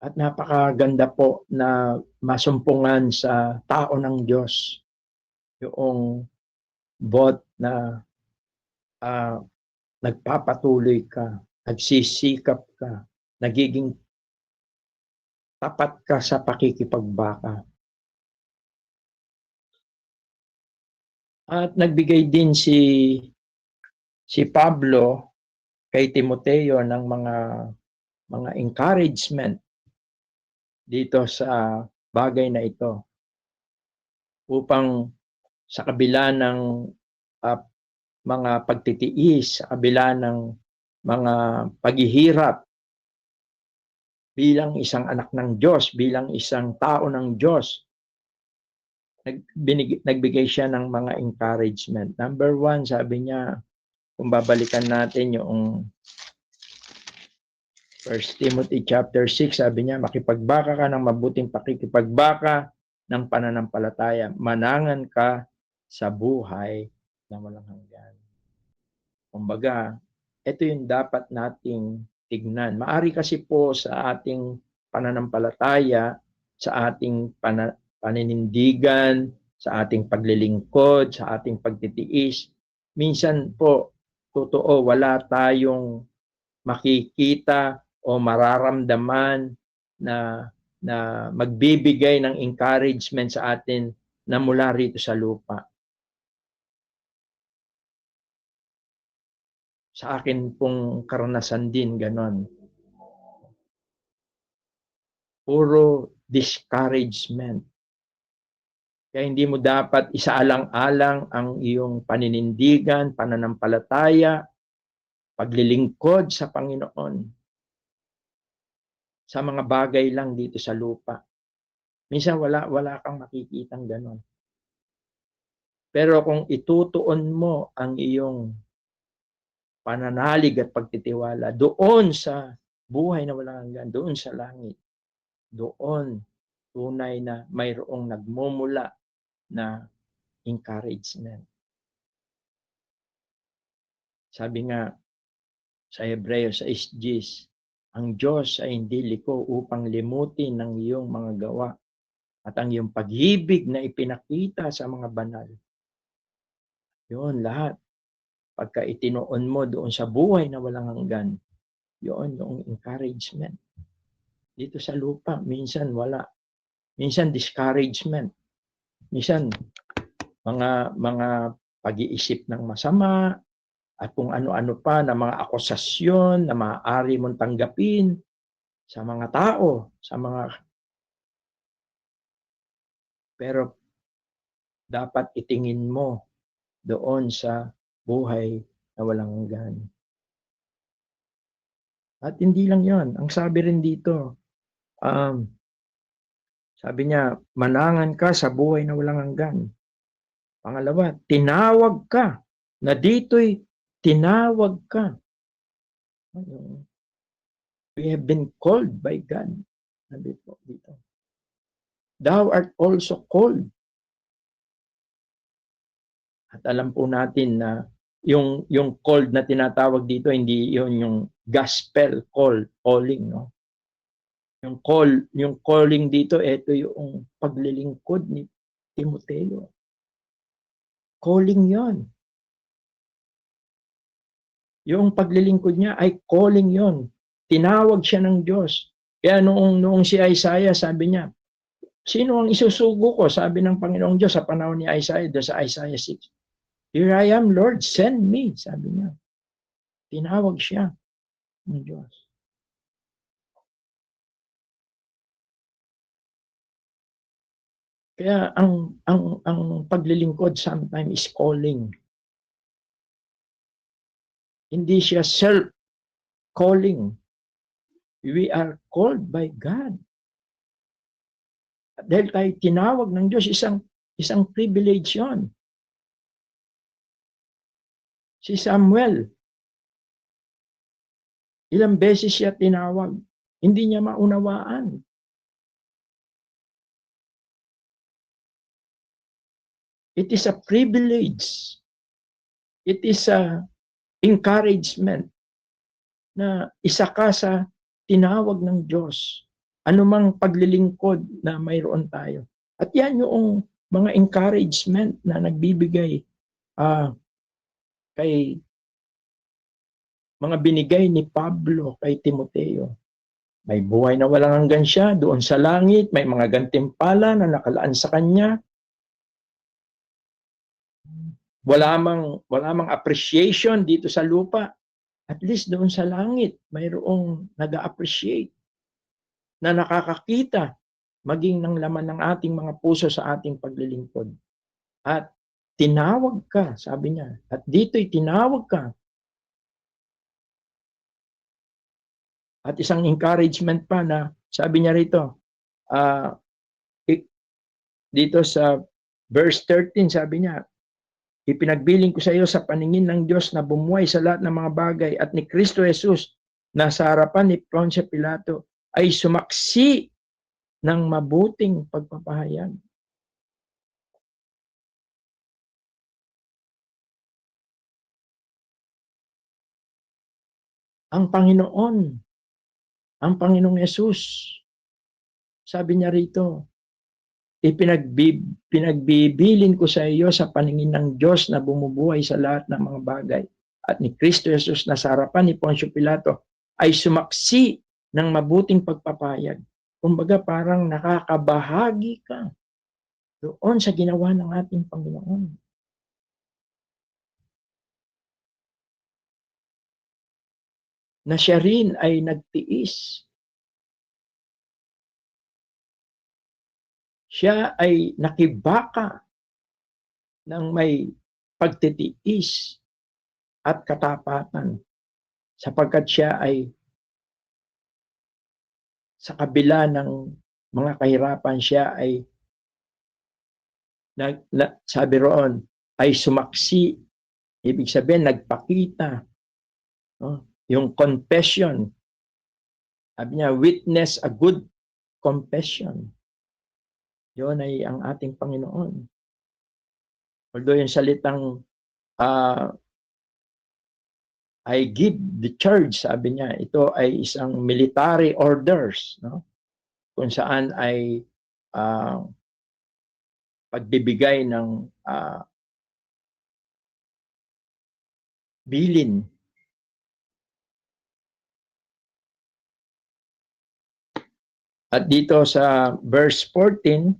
At napakaganda po na masumpungan sa tao ng Diyos yung both na nagpapatuloy ka, nagsisikap ka, nagiging tapat ka sa pakikipagbaka. At nagbigay din si Pablo kay Timoteo ng mga encouragement dito sa bagay na ito, upang sa kabila ng mga pagtitiis, sa kabila ng mga paghihirap bilang isang anak ng Diyos, bilang isang tao ng Diyos, nagbigay siya ng mga encouragement. Number 1, sabi niya, kung babalikan natin yung 1 Timothy chapter 6, sabi niya, makipagbaka ka ng mabuting pakikipagbaka ng pananampalataya. Manangan ka sa buhay na walang hanggan. Kumbaga, ito yung dapat nating tignan. Maari kasi po sa ating pananampalataya, sa ating paninindigan, sa ating paglilingkod, sa ating pagtitiis, minsan po, totoo, wala tayong makikita o mararamdaman na magbibigay ng encouragement sa atin na mula rito sa lupa. Sa akin pong karanasan din ganon. Puro discouragement. Kaya hindi mo dapat isaalang-alang ang iyong paninindigan, pananampalataya, paglilingkod sa Panginoon sa mga bagay lang dito sa lupa. Minsan wala kang makikitang ganon. Pero kung itutuon mo ang iyong pananalig at pagtitiwala doon sa buhay na walang hanggan, doon sa langit, doon tunay na mayroong nagmumula na encouragement. Sabi nga sa Hebreo 6:10, ang Diyos ay hindi liko upang limutin ng iyong mga gawa at ang iyong pag-ibig na ipinakita sa mga banal. Yun lahat. Pagka itinoon mo doon sa buhay na walang hanggan, yun yung encouragement. Dito sa lupa, minsan wala. Minsan discouragement. Minsan mga pag-iisip ng masama at kung ano-ano pa na mga akusasyon na maaari mong tanggapin sa mga tao, pero dapat itingin mo doon sa buhay na walang hanggan. At hindi lang yon, ang sabi rin dito, sabi niya, manangan ka sa buhay na walang hanggan. Pangalawa, tinawag ka, na dito'y tinawag ka. We have been called by God. Sabi po dito. Thou art also called. At alam po natin na yung called na tinatawag dito, hindi yung gospel calling, no? Yung calling dito, ito yung paglilingkod ni Timoteo. Calling yon. Yung paglilingkod niya ay calling yon. Tinawag siya ng Diyos. Kaya noong si Isaiah, sabi niya, sino ang isusugo ko? Sabi ng Panginoong Diyos sa panahon ni Isaiah, sa Isaiah 6. Here I am, Lord, send me, sabi niya. Tinawag siya ng Diyos. Kaya ang paglilingkod sometimes is calling. Hindi siya self-calling. We are called by God. At dahil tayo tinawag ng Diyos, isang privilege yun. Si Samuel, ilang beses siya tinawag. Hindi niya maunawaan. It is a privilege. It is a encouragement na isa ka sa tinawag ng Diyos. Anumang paglilingkod na mayroon tayo. At yan yung mga encouragement na nagbibigay kay mga binigay ni Pablo kay Timoteo. May buhay na walang hanggan siya doon sa langit, may mga gantimpala na nakalaan sa kanya. Wala mang appreciation dito sa lupa. At least doon sa langit, mayroong nag-appreciate na nakakakita maging ng laman ng ating mga puso sa ating paglilingkod. At tinawag ka, sabi niya. At dito'y tinawag ka. At isang encouragement pa na sabi niya rito, dito sa verse 13, sabi niya, ipinagbiling ko sa iyo sa paningin ng Diyos na bumuhay sa lahat ng mga bagay at ni Kristo Jesus nasa harapan ni Poncio Pilato ay sumaksi ng mabuting pagpapahayag. Ang Panginoong Yesus, sabi niya rito, pinagbibilin ko sa iyo sa paningin ng Diyos na bumubuhay sa lahat ng mga bagay. At ni Kristo Jesus na sa harapan ni Poncio Pilato ay sumaksi ng mabuting pagpapahayag. Kumbaga parang nakakabahagi ka doon sa ginawa ng ating Panginoon. Na siya rin ay nagtiis. Siya ay nakibaka ng may pagtitiis at katapatan sapagkat siya ay sa kabila ng mga kahirapan siya ay sabi roon ay sumaksi, ibig sabihin nagpakita, no? Yung confession, sabi niya, witness a good confession. Yun ay ang ating Panginoon. Although yung salitang I give the charge, sabi niya, ito ay isang military orders, no? Kung saan ay pagbibigay ng bilin. At dito sa verse 14,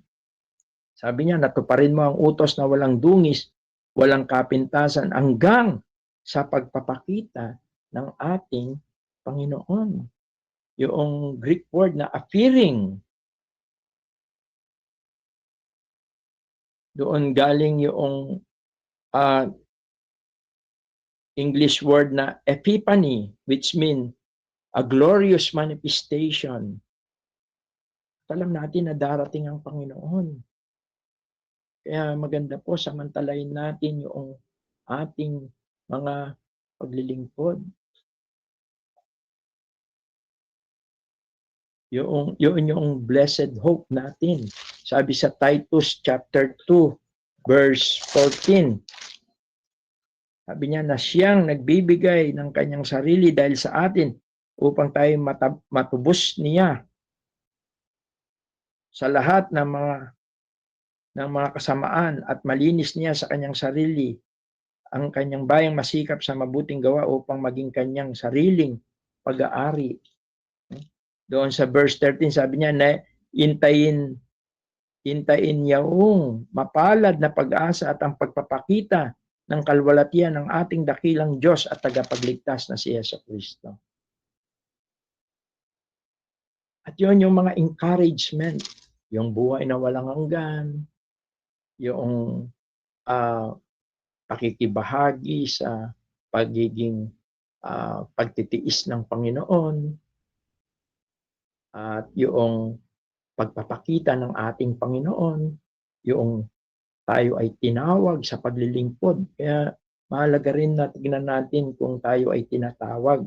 sabi niya, natuparin mo ang utos na walang dungis, walang kapintasan, hanggang sa pagpapakita ng ating Panginoon. Yung Greek word na appearing, doon galing yung English word na epiphany, which mean a glorious manifestation. Alam natin na darating ang Panginoon. Kaya maganda po samantalahin natin yung ating mga paglilingkod. Yung blessed hope natin. Sabi sa Titus chapter 2, verse 14. Sabi niya na siyang nagbibigay ng kanyang sarili dahil sa atin upang tayo matubos niya sa lahat ng mga kasamaan at malinis niya sa kanyang sarili ang kanyang bayang masikap sa mabuting gawa upang maging kanyang sariling pag-aari. Doon sa verse 13 sabi niya na hintayin yung mapalad na pag-asa at ang pagpapakita ng kalwalatian ng ating dakilang Diyos at tagapagligtas na si Jesucristo. At yun yung mga encouragement, yung buhay na walang hanggan, yung pakikibahagi sa pagiging pagtitiis ng Panginoon, at yung pagpapakita ng ating Panginoon, yung tayo ay tinawag sa paglilingkod. Kaya mahalaga rin na tignan natin kung tayo ay tinatawag.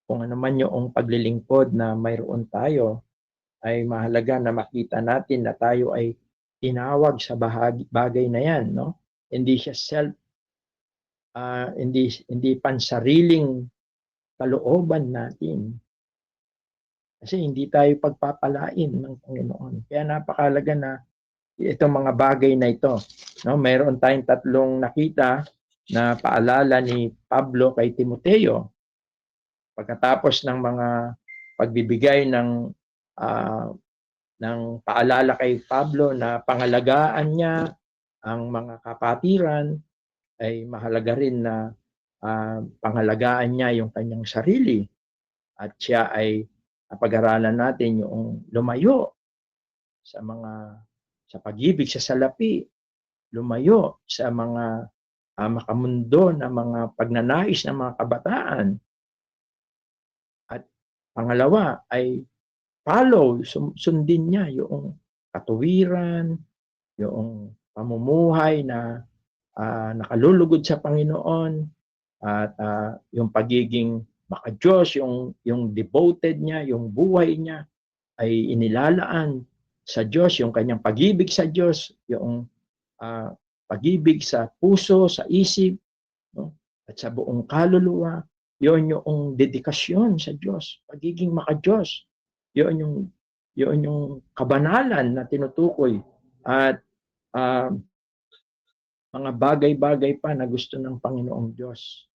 Kung ano man yung paglilingkod na mayroon tayo, ay mahalaga na makita natin na tayo ay tinawag sa bagay na yan, no? Hindi siya hindi pansariling kalooban natin. Kasi hindi tayo pagpapalain ng Panginoon. Kaya napakahalaga na itong mga bagay na ito, no? Mayroon tayong tatlong nakita na paalala ni Pablo kay Timoteo. Pagkatapos ng mga pagbibigay ng paalala kay Pablo na pangalagaan niya ang mga kapatiran, ay mahalaga rin na pangalagaan niya yung kanyang sarili. At siya ay pag-aralan natin yung lumayo sa pag-ibig sa salapi, lumayo sa mga makamundo na mga pagnanais ng mga kabataan. At pangalawa ay sundin niya yung katuwiran, yung pamumuhay na nakalulugod sa Panginoon, at yung pagiging maka-Diyos, yung devoted niya, yung buhay niya ay inilalaan sa Diyos, yung kanyang pag-ibig sa Diyos, yung pag-ibig sa puso, sa isip, no? At sa buong kaluluwa, yon yung dedikasyon sa Diyos, pagiging maka-Diyos. Yon yung kabanalan na tinutukoy at mga bagay-bagay pa na gusto ng Panginoong Diyos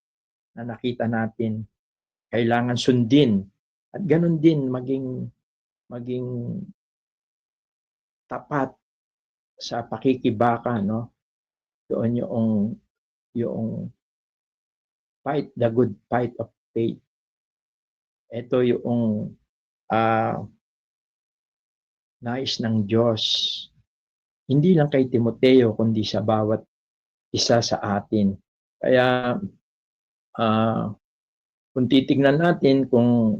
na nakita natin kailangan sundin at ganun din maging tapat sa pakikibaka, no? Doon yung fight the good fight of faith. Ito yung nais ng Diyos, hindi lang kay Timoteo kundi sa bawat isa sa atin. Kaya kung titignan natin, kung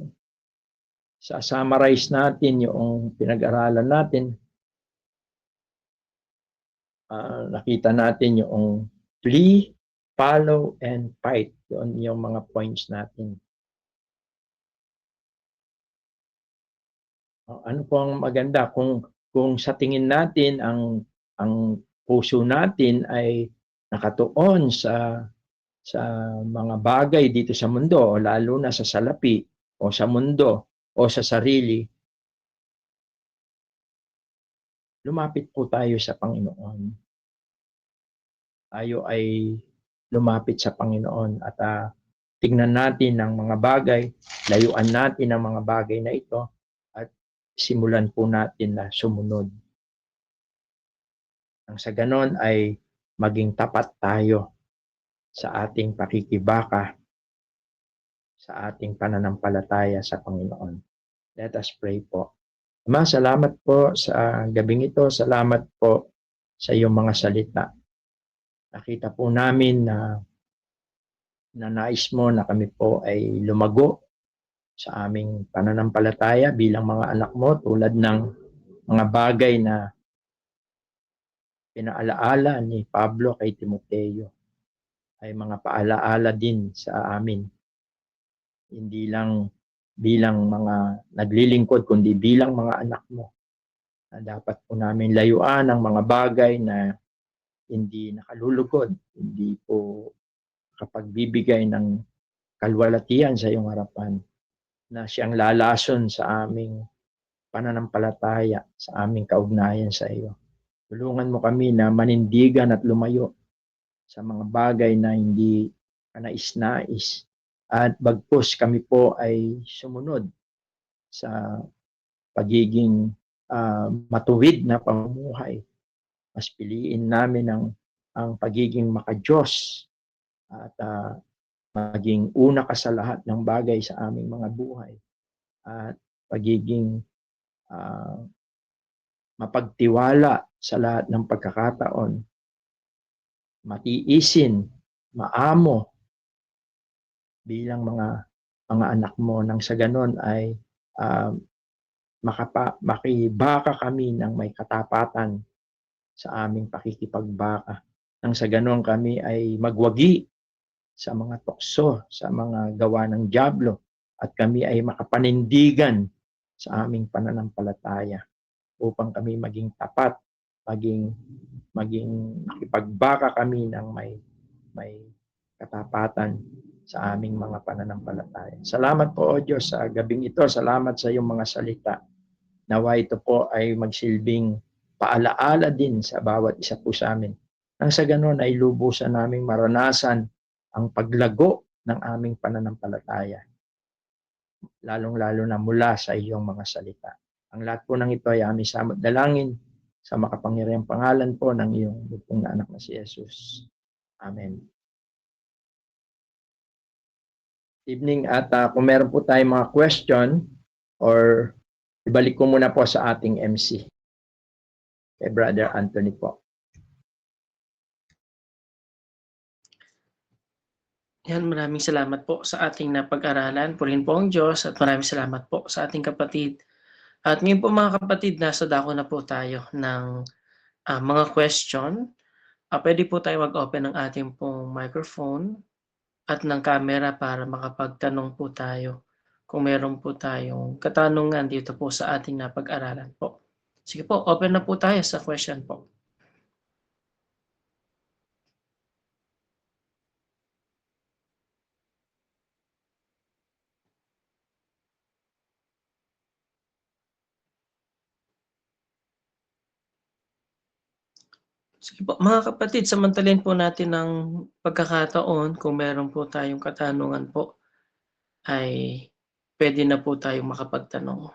sa-summarize natin yung pinag-aralan natin, nakita natin yung flee, follow, and fight. Yun yung mga points natin. Ano po ang maganda kung sa tingin natin ang puso natin ay nakatuon sa mga bagay dito sa mundo, o lalo na sa salapi o sa mundo o sa sarili, lumapit po tayo sa Panginoon. Tayo ay lumapit sa Panginoon at tingnan natin ang mga bagay, layuan natin ang mga bagay na ito at simulan po natin na sumunod. Nang sa ganon ay maging tapat tayo sa ating pakikibaka, sa ating pananampalataya sa Panginoon. Let us pray po. Ama, salamat po sa gabing ito. Salamat po sa iyong mga salita. Nakita po namin na nais mo na kami po ay lumago sa aming pananampalataya bilang mga anak mo, tulad ng mga bagay na pinaalaala ni Pablo kay Timoteo ay mga paalaala din sa amin. Hindi lang bilang mga naglilingkod, kundi bilang mga anak mo, na dapat po namin layuan ang mga bagay na hindi nakalulugod, hindi po kapagbibigay ng kalwalatian sa iyong harapan, na siyang lalason sa aming pananampalataya, sa aming kaugnayan sa iyo. Tulungan mo kami na manindigan at lumayo sa mga bagay na hindi kanais-nais, at bagkus kami po ay sumunod sa pagiging matuwid na pamumuhay. Mas piliin namin ang pagiging maka-Diyos at maging una ka sa lahat ng bagay sa aming mga buhay, at pagiging mapagtiwala sa lahat ng pagkakataon, matiisin, maamo bilang mga anak mo, nang sa ganon ay makibaka kami ng may katapatan sa aming pakikipagbaka. Nang sa ganon kami ay magwagi sa mga tukso, sa mga gawa ng dyablo, at kami ay makapanindigan sa aming pananampalataya upang kami maging tapat, maging makipagbaka kami ng may katapatan sa aming mga pananampalataya. Salamat po, O Diyos, sa gabing ito. Salamat sa iyong mga salita. Nawa ito po ay magsilbing paalaala din sa bawat isa po sa amin. Nang sa ganon ay lubusan naming maranasan ang paglago ng aming pananampalataya, lalong-lalo na mula sa iyong mga salita. Ang lahat po ng ito ay aming samot dalangin sa makapangyarihang pangalan po ng iyong bugtong na anak na si Jesus. Amen. Evening, at kung meron po tayong mga question, or ibalik ko muna po sa ating MC, kay Brother Anthony po. Yan, maraming salamat po sa ating napag-aralan. Purihin po ang Diyos, at maraming salamat po sa ating kapatid. At ngayon po mga kapatid, nasa dako na po tayo ng mga question. Pwede po tayo mag-open ng ating pong microphone. at ng camera para makapagtanong po tayo kung meron po tayong katanungan dito po sa ating napag-aralan po. Sige po, open na po tayo sa question po. Sige po, mga kapatid, samantalin po natin ng pagkakataon kung meron po tayong katanungan po ay pwede na po tayong makapagtanong.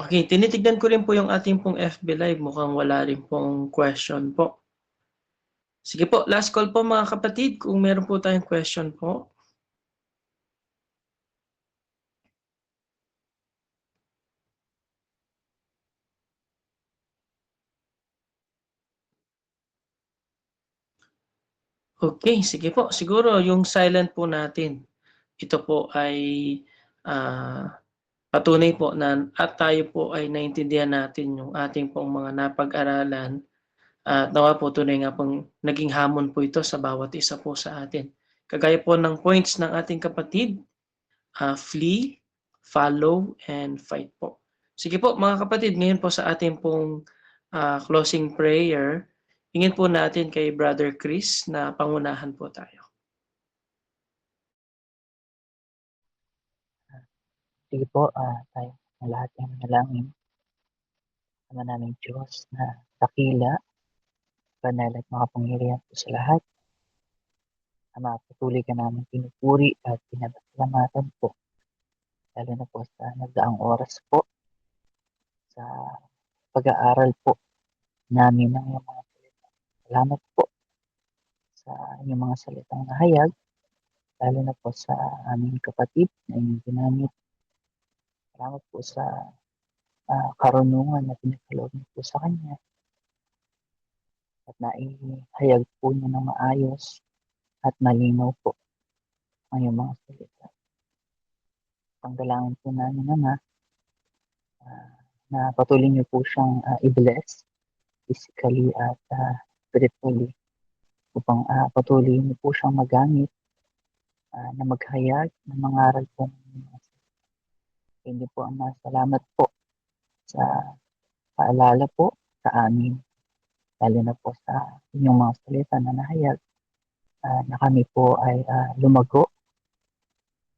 Okay, tinitignan ko rin po yung ating pong FB Live. Mukhang wala rin pong question po. Sige po, last call po mga kapatid kung meron po tayong question po. Okay, sige po. Siguro yung silent po natin, ito po ay patunay po na at tayo po ay naintindihan natin yung ating pong mga napag-aralan at nawa po tunay nga pong naging hamon po ito sa bawat isa po sa atin. Kagaya po ng points ng ating kapatid, flee, follow, and fight po. Sige po mga kapatid, ngayon po sa ating pong closing prayer, hingin po natin kay Brother Chris na pangunahan po tayo. Sige po, tayo na lahat ay manalangin. Ama naming Diyos na dakila, banal at makapangyarihan po sa lahat. Ama, patuloy ka namin pinupuri at pinapasalamatan po. Lalo na po sa nagdaang oras po sa pag-aaral po namin ng iyong mga salita. Salamat po sa inyong mga salitang nahayag, lalo na po sa aming kapatid na inyong ginamit. Salamat po sa karunungan na pinagkaloob niyo po sa kanya at naihayag po niya ng maayos at malinaw po ang iyong mga salita. Panggalangin po namin, Ama, na patuloy niyo po siyang i-bless physically at spiritually upang patuloy niyo po siyang magamit na maghayag ng mga aral po. Hindi po, Ama, salamat po sa paalala po sa amin, lalo na po sa inyong mga salita na nahayag na kami po ay lumago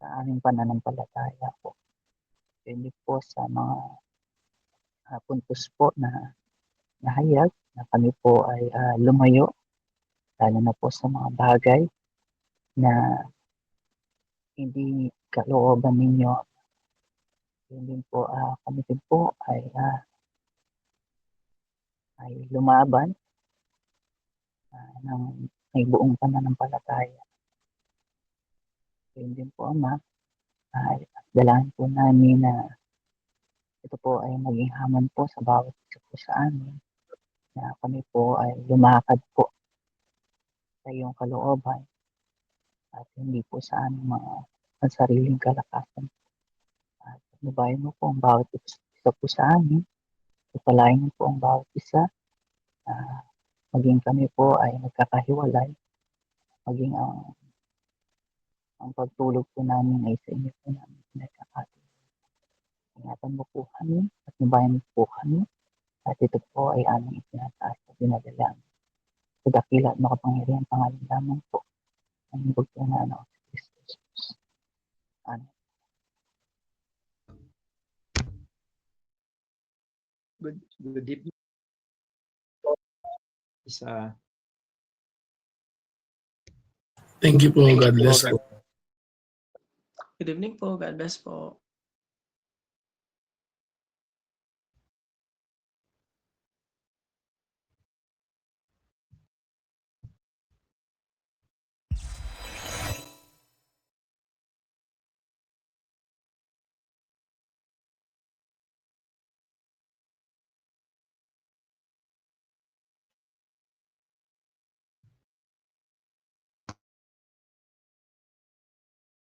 sa aming pananampalataya po. Hindi po sa mga puntos po na nahayag na kami po ay lumayo, lalo na po sa mga bagay na hindi kalooban ninyo. Hindi po kami din po ay lumaban ng may buong pananampalataya. Hindi po, Ama, ay dalangin po namin na ito po ay maging hamon po sa bawat isa po sa amin, na kami po ay lumakad po sa iyong kalooban at hindi po sa aming mga sariling kalakasan. At nabayan mo po ang bawat isa po sa amin, ipalain mo po ang bawat isa, maging kami po ay nagkakahiwalay, maging ang pagtulog po namin ay sa inyo po namin pinagkakatulog. Ingatan mo po kami at nabayan mo po kami at ito po ay aming itinataas at dinadalangin. Sa dakila at makapangyarihan pangalan lamang po ang bugto na si Kristo Jesus. Amen. Good evening. Thank you po. God bless po. Good evening po. God bless po.